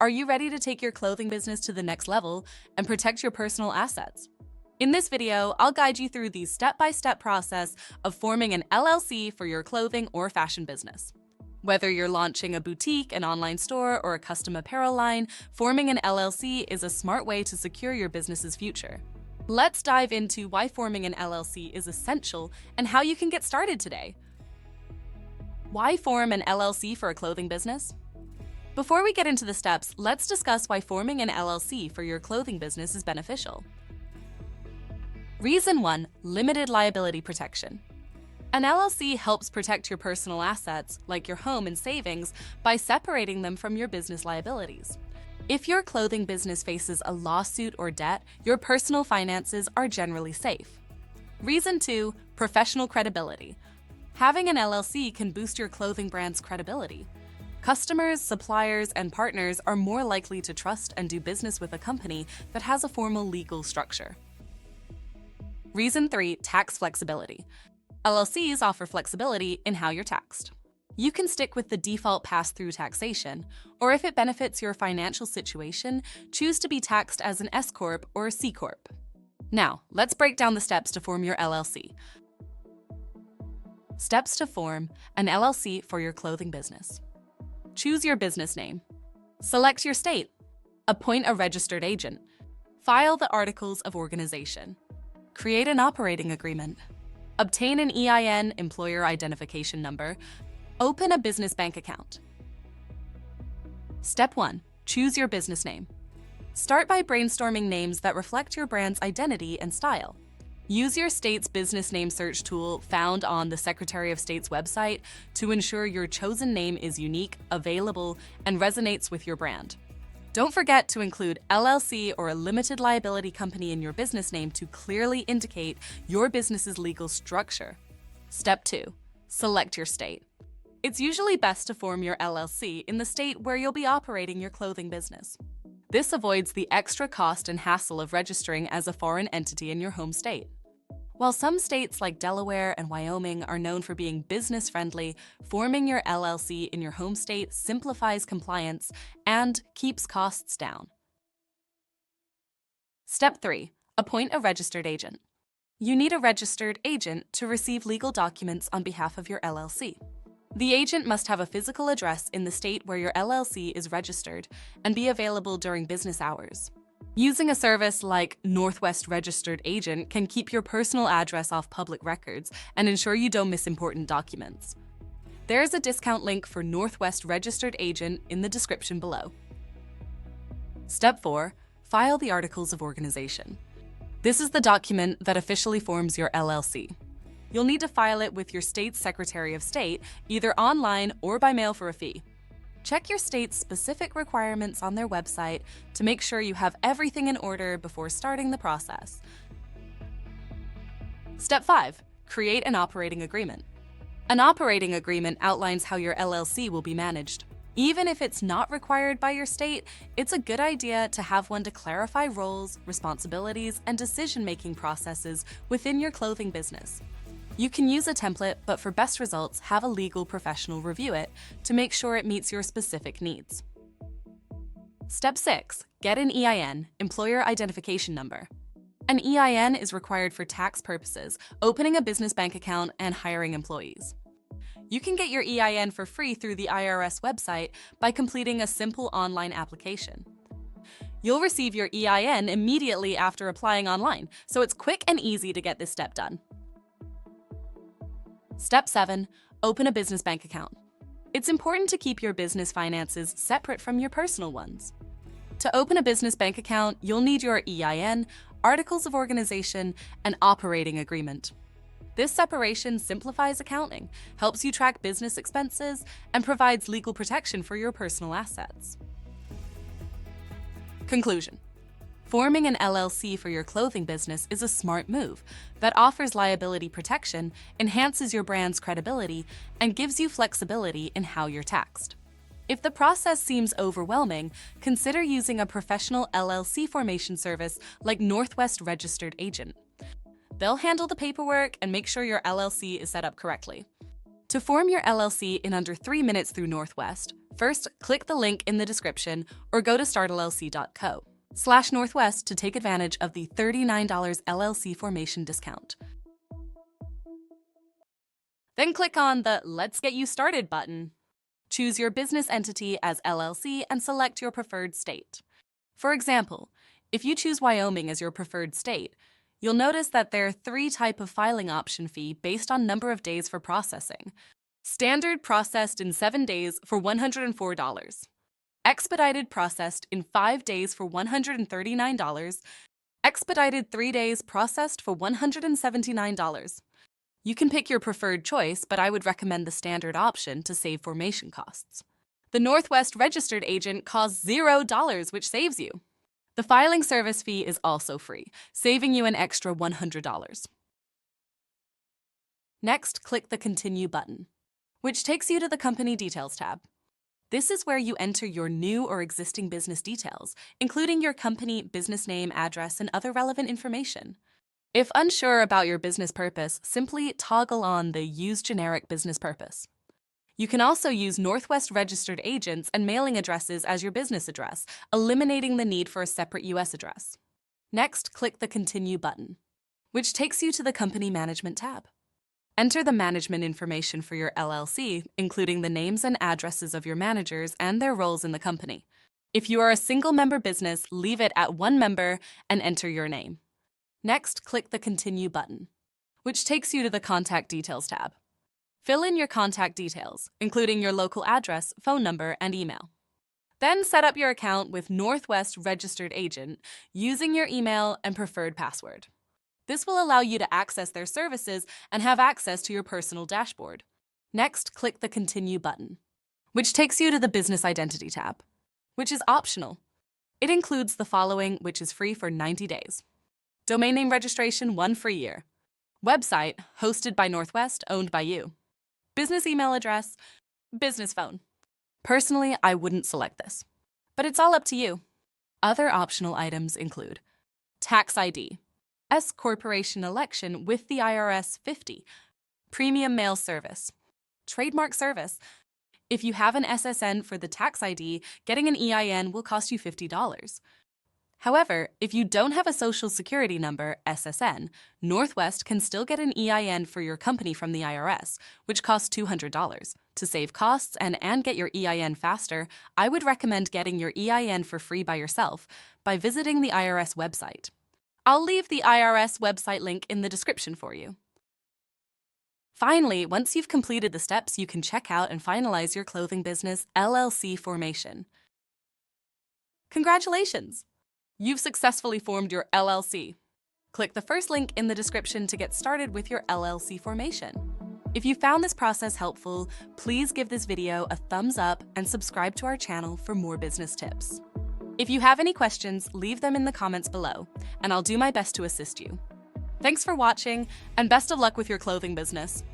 Are you ready to take your clothing business to the next level and protect your personal assets? In this video, I'll guide you through the step-by-step process of forming an LLC for your clothing or fashion business. Whether you're launching a boutique, an online store, or a custom apparel line, forming an LLC is a smart way to secure your business's future. Let's dive into why forming an LLC is essential and how you can get started today. Why form an LLC for a clothing business? Before we get into the steps, let's discuss why forming an LLC for your clothing business is beneficial. Reason 1. Limited liability protection. An LLC helps protect your personal assets, like your home and savings, by separating them from your business liabilities. If your clothing business faces a lawsuit or debt, your personal finances are generally safe. Reason 2. Professional credibility. Having an LLC can boost your clothing brand's credibility. Customers, suppliers, and partners are more likely to trust and do business with a company that has a formal legal structure. Reason 3. Tax flexibility. LLCs offer flexibility in how you're taxed. You can stick with the default pass-through taxation, or if it benefits your financial situation, choose to be taxed as an S Corp or a C Corp. Now, let's break down the steps to form your LLC. Steps to form an LLC for your clothing business. Choose your business name. Select your state. Appoint a registered agent. File the articles of organization. Create an operating agreement. Obtain an EIN, employer identification number. Open a business bank account. Step 1. Choose your business name. Start by brainstorming names that reflect your brand's identity and style. Use your state's business name search tool found on the Secretary of State's website to ensure your chosen name is unique, available, and resonates with your brand. Don't forget to include LLC or a limited liability company in your business name to clearly indicate your business's legal structure. Step 2. Select your state. It's usually best to form your LLC in the state where you'll be operating your clothing business. This avoids the extra cost and hassle of registering as a foreign entity in your home state. While some states like Delaware and Wyoming are known for being business-friendly, forming your LLC in your home state simplifies compliance and keeps costs down. Step 3. Appoint a registered agent. You need a registered agent to receive legal documents on behalf of your LLC. The agent must have a physical address in the state where your LLC is registered and be available during business hours. Using a service like Northwest Registered Agent can keep your personal address off public records and ensure you don't miss important documents. There's a discount link for Northwest Registered Agent in the description below. Step 4. File the articles of organization. This is the document that officially forms your LLC. You'll need to file it with your state's Secretary of State, either online or by mail for a fee. Check your state's specific requirements on their website to make sure you have everything in order before starting the process. Step 5. Create an operating agreement. An operating agreement outlines how your LLC will be managed. Even if it's not required by your state, it's a good idea to have one to clarify roles, responsibilities, and decision-making processes within your clothing business. You can use a template, but for best results, have a legal professional review it to make sure it meets your specific needs. Step 6. Get an EIN, employer identification number. An EIN is required for tax purposes, opening a business bank account, and hiring employees. You can get your EIN for free through the IRS website by completing a simple online application. You'll receive your EIN immediately after applying online, so it's quick and easy to get this step done. Step 7. Open a business bank account. It's important to keep your business finances separate from your personal ones. To open a business bank account, you'll need your EIN, articles of organization, and operating agreement. This separation simplifies accounting, helps you track business expenses, and provides legal protection for your personal assets. Conclusion. Forming an LLC for your clothing business is a smart move that offers liability protection, enhances your brand's credibility, and gives you flexibility in how you're taxed. If the process seems overwhelming, consider using a professional LLC formation service like Northwest Registered Agent. They'll handle the paperwork and make sure your LLC is set up correctly. To form your LLC in under 3 minutes through Northwest, first click the link in the description or go to startllc.co/Northwest to take advantage of the $39 LLC formation discount. Then click on the Let's Get You Started button. Choose your business entity as LLC and select your preferred state. For example, if you choose Wyoming as your preferred state, you'll notice that there are 3 types of filing option fee based on number of days for processing. Standard processed in 7 days for $104. Expedited processed in 5 days for $139. Expedited 3 days processed for $179. You can pick your preferred choice, but I would recommend the standard option to save formation costs. The Northwest registered agent costs $0, which saves you. The filing service fee is also free, saving you an extra $100. Next, click the Continue button, which takes you to the Company Details tab. This is where you enter your new or existing business details, including your company, business name, address, and other relevant information. If unsure about your business purpose, simply toggle on the Use Generic Business Purpose. You can also use Northwest registered agents and mailing addresses as your business address, eliminating the need for a separate U.S. address. Next, click the Continue button, which takes you to the Company Management tab. Enter the management information for your LLC, including the names and addresses of your managers and their roles in the company. If you are a single-member business, leave it at 1 member and enter your name. Next, click the Continue button, which takes you to the Contact Details tab. Fill in your contact details, including your local address, phone number, and email. Then set up your account with Northwest Registered Agent using your email and preferred password. This will allow you to access their services and have access to your personal dashboard. Next, click the Continue button, which takes you to the Business Identity tab, which is optional. It includes the following, which is free for 90 days. Domain name registration, 1 free year. Website, hosted by Northwest, owned by you. Business email address, business phone. Personally, I wouldn't select this, but it's all up to you. Other optional items include Tax ID, S Corporation election with the IRS 50, Premium Mail Service, Trademark Service. If you have an SSN for the tax ID, getting an EIN will cost you $50. However, if you don't have a Social Security number, SSN, Northwest can still get an EIN for your company from the IRS, which costs $200. To save costs and get your EIN faster, I would recommend getting your EIN for free by yourself by visiting the IRS website. I'll leave the IRS website link in the description for you. Finally, once you've completed the steps, you can check out and finalize your clothing business LLC formation. Congratulations! You've successfully formed your LLC. Click the first link in the description to get started with your LLC formation. If you found this process helpful, please give this video a thumbs up and subscribe to our channel for more business tips. If you have any questions, leave them in the comments below, and I'll do my best to assist you. Thanks for watching, and best of luck with your clothing business.